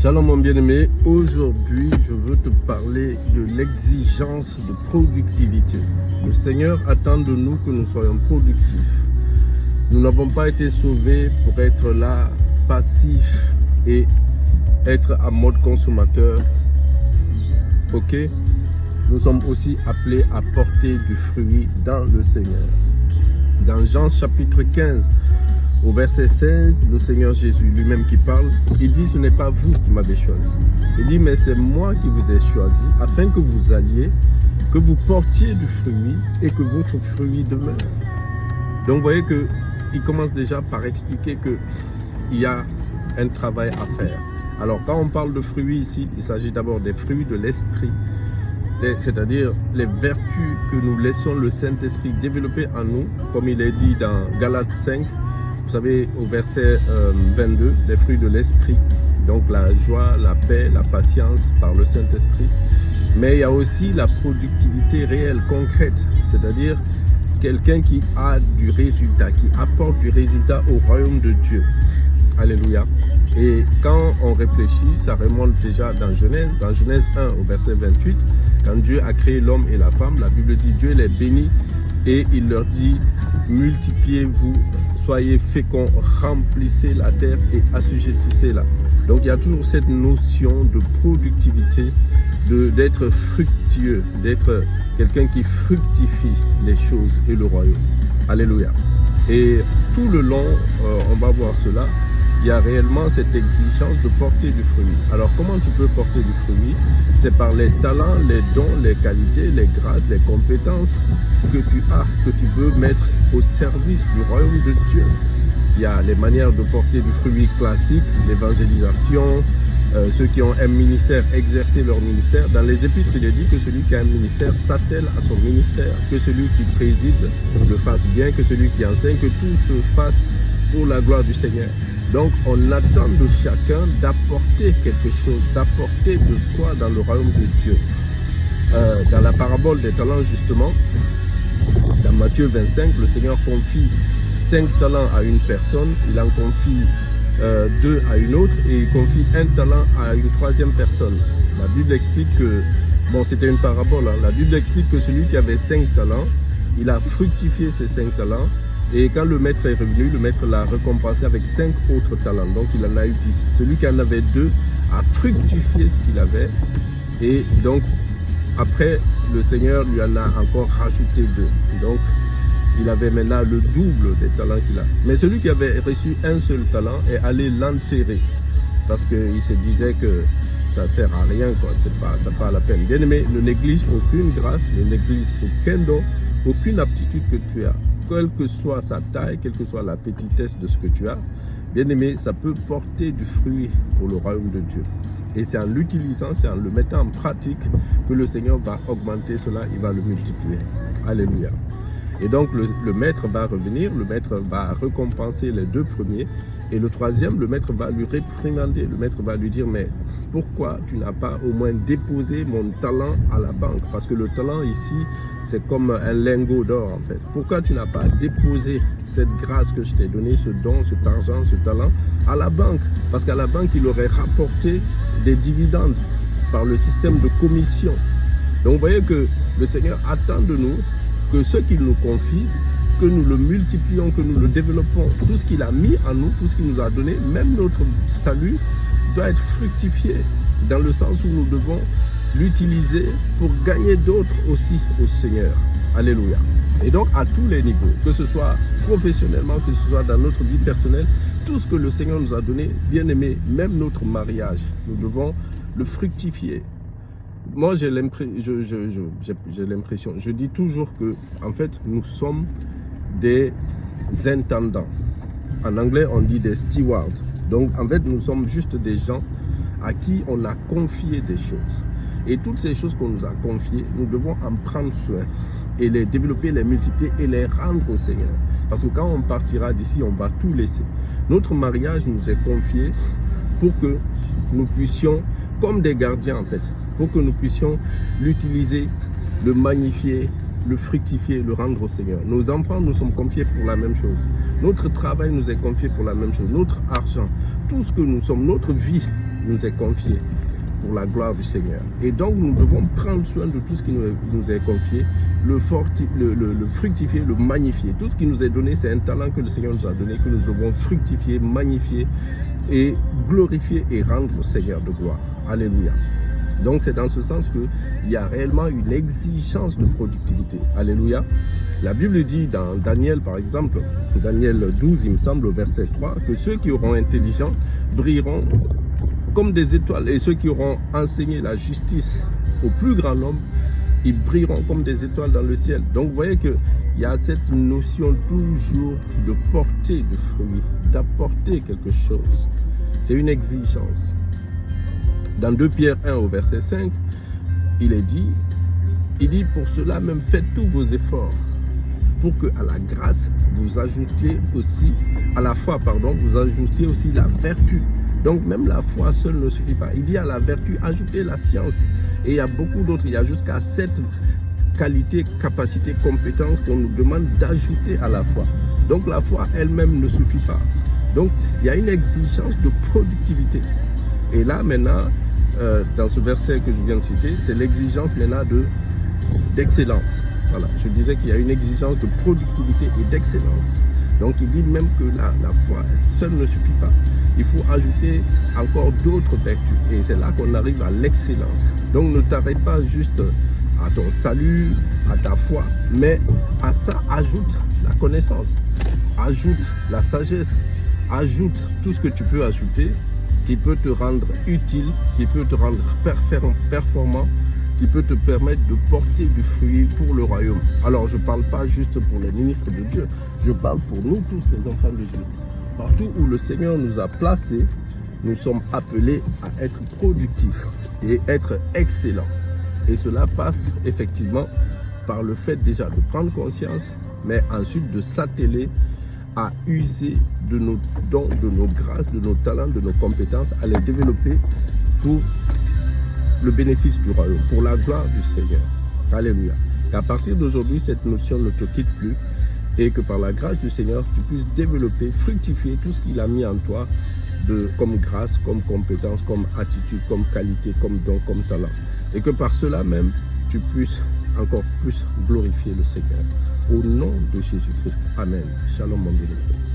Shalom mon bien-aimé, aujourd'hui je veux te parler de l'exigence de productivité. Le Seigneur attend de nous que nous soyons productifs. Nous n'avons pas été sauvés pour être là, passifs et être à mode consommateur. Ok? Nous sommes aussi appelés à porter du fruit dans le Seigneur. Dans Jean chapitre 15, au verset 16, le Seigneur Jésus lui-même qui parle, il dit « Ce n'est pas vous qui m'avez choisi. » Il dit « Mais c'est moi qui vous ai choisi afin que vous alliez, que vous portiez du fruit et que votre fruit demeure. » Donc vous voyez qu'il commence déjà par expliquer qu'il y a un travail à faire. Alors quand on parle de fruits ici, il s'agit d'abord des fruits de l'esprit, c'est-à-dire les vertus que nous laissons le Saint-Esprit développer en nous, comme il est dit dans Galates 5, vous savez, au verset 22, les fruits de l'esprit, donc la joie, la paix, la patience par le Saint-Esprit. Mais il y a aussi la productivité réelle, concrète, c'est-à-dire quelqu'un qui a du résultat, qui apporte du résultat au royaume de Dieu. Alléluia. Et quand on réfléchit, ça remonte déjà dans Genèse 1 au verset 28, quand Dieu a créé l'homme et la femme, la Bible dit Dieu les bénit et il leur dit multipliez-vous, soyez féconds, remplissez la terre et assujettissez-la. Donc il y a toujours cette notion de productivité, d'être fructueux, d'être quelqu'un qui fructifie les choses et le royaume. Alléluia. Et tout le long, on va voir cela, il y a réellement cette exigence de porter du fruit. Alors comment tu peux porter du fruit? C'est par les talents, les dons, les qualités, les grades, les compétences que tu as, que tu veux mettre au service du royaume de Dieu. Il y a les manières de porter du fruit classique, l'évangélisation, ceux qui ont un ministère, exercer leur ministère. Dans les épîtres, il est dit que celui qui a un ministère s'attelle à son ministère, que celui qui préside le fasse bien, que celui qui enseigne, que tout se fasse pour la gloire du Seigneur. Donc, on attend de chacun d'apporter quelque chose, d'apporter de soi dans le royaume de Dieu. Dans la parabole des talents, justement, dans Matthieu 25, le Seigneur confie 5 talents à une personne, il en confie 2 à une autre et il confie 1 talent à une 3e personne. La Bible explique que, bon, c'était une parabole, hein, la Bible explique que celui qui avait 5 talents, il a fructifié ces 5 talents. Et quand le maître est revenu, le maître l'a récompensé avec 5 autres talents. Donc il en a eu 10. Celui qui en avait 2 a fructifié ce qu'il avait. Et donc après, le Seigneur lui en a encore rajouté 2. Donc il avait maintenant le double des talents qu'il a. Mais celui qui avait reçu un seul talent est allé l'enterrer. Parce qu'il se disait que ça ne sert à rien, quoi. Ça pas la peine. Bien aimé, ne néglige aucune grâce, ne néglige aucun don, aucune aptitude que tu as. Quelle que soit sa taille, quelle que soit la petitesse de ce que tu as, bien aimé, ça peut porter du fruit pour le royaume de Dieu. Et c'est en l'utilisant, c'est en le mettant en pratique que le Seigneur va augmenter cela, il va le multiplier. Alléluia. Et donc le maître va revenir, le maître va récompenser les 2 premiers, et le 3e, le maître va lui réprimander, le maître va lui dire, mais pourquoi tu n'as pas au moins déposé mon talent à la banque? Parce que le talent ici, c'est comme un lingot d'or en fait. Pourquoi tu n'as pas déposé cette grâce que je t'ai donnée, ce don, cet argent, ce talent, à la banque? Parce qu'à la banque, il aurait rapporté des dividendes par le système de commission. Donc vous voyez que le Seigneur attend de nous que ce qu'il nous confie, que nous le multiplions, que nous le développons. Tout ce qu'il a mis en nous, tout ce qu'il nous a donné, même notre salut, doit être fructifié dans le sens où nous devons l'utiliser pour gagner d'autres aussi au Seigneur. Alléluia. Et donc à tous les niveaux, que ce soit professionnellement, que ce soit dans notre vie personnelle, tout ce que le Seigneur nous a donné, bien aimé, même notre mariage, nous devons le fructifier. Moi, j'ai l'impression, je dis toujours que, en fait, nous sommes des intendants. En anglais, on dit des stewards. Donc, en fait, nous sommes juste des gens à qui on a confié des choses. Et toutes ces choses qu'on nous a confiées, nous devons en prendre soin et les développer, les multiplier et les rendre au Seigneur. Parce que quand on partira d'ici, on va tout laisser. Notre mariage nous est confié pour que nous puissions, comme des gardiens en fait, pour que nous puissions l'utiliser, le magnifier, le fructifier, le rendre au Seigneur. Nos enfants nous sommes confiés pour la même chose. Notre travail nous est confié pour la même chose. Notre argent, tout ce que nous sommes, notre vie nous est confié pour la gloire du Seigneur. Et donc nous devons prendre soin de tout ce qui nous est confié, le fructifier, le magnifier. Tout ce qui nous est donné, c'est un talent que le Seigneur nous a donné, que nous devons fructifier, magnifier et glorifier et rendre au Seigneur de gloire. Alléluia. Donc c'est dans ce sens qu'il y a réellement une exigence de productivité. Alléluia. La Bible dit dans Daniel par exemple, Daniel 12 il me semble au verset 3, que ceux qui auront intelligence brilleront comme des étoiles, et ceux qui auront enseigné la justice au plus grand nombre, ils brilleront comme des étoiles dans le ciel. Donc vous voyez qu'il y a cette notion toujours de porter du fruit, d'apporter quelque chose. C'est une exigence. Dans 2 Pierre 1 au verset 5, il dit pour cela même faites tous vos efforts pour que à la grâce vous ajoutiez aussi, à la foi pardon, vous ajoutiez aussi la vertu. Donc même la foi seule ne suffit pas. Il dit à la vertu ajoutez la science. Et il y a beaucoup d'autres, il y a jusqu'à 7 qualités, capacités, compétences qu'on nous demande d'ajouter à la foi. Donc la foi elle-même ne suffit pas. Donc il y a une exigence de productivité. Et là maintenant, dans ce verset que je viens de citer, c'est l'exigence maintenant d'excellence. Voilà, je disais qu'il y a une exigence de productivité et d'excellence. Donc il dit même que la foi seule ne suffit pas. Il faut ajouter encore d'autres vertus. Et c'est là qu'on arrive à l'excellence. Donc ne t'arrête pas juste à ton salut, à ta foi, mais à ça ajoute la connaissance, ajoute la sagesse, ajoute tout ce que tu peux ajouter qui peut te rendre utile, qui peut te rendre performant, qui peut te permettre de porter du fruit pour le royaume. Alors je ne parle pas juste pour les ministres de Dieu, je parle pour nous tous les enfants de Dieu. Partout où le Seigneur nous a placés, nous sommes appelés à être productifs et être excellents. Et cela passe effectivement par le fait déjà de prendre conscience, mais ensuite de s'atteler à user de nos dons, de nos grâces, de nos talents, de nos compétences, à les développer pour le bénéfice du royaume, pour la gloire du Seigneur. Alléluia. Qu'à partir d'aujourd'hui, cette notion ne te quitte plus et que par la grâce du Seigneur, tu puisses développer, fructifier tout ce qu'il a mis en toi comme grâce, comme compétence, comme attitude, comme qualité, comme don, comme talent. Et que par cela même, tu puisses encore plus glorifier le Seigneur. Au nom de Jésus-Christ. Amen. Shalom, mon bien-aimé.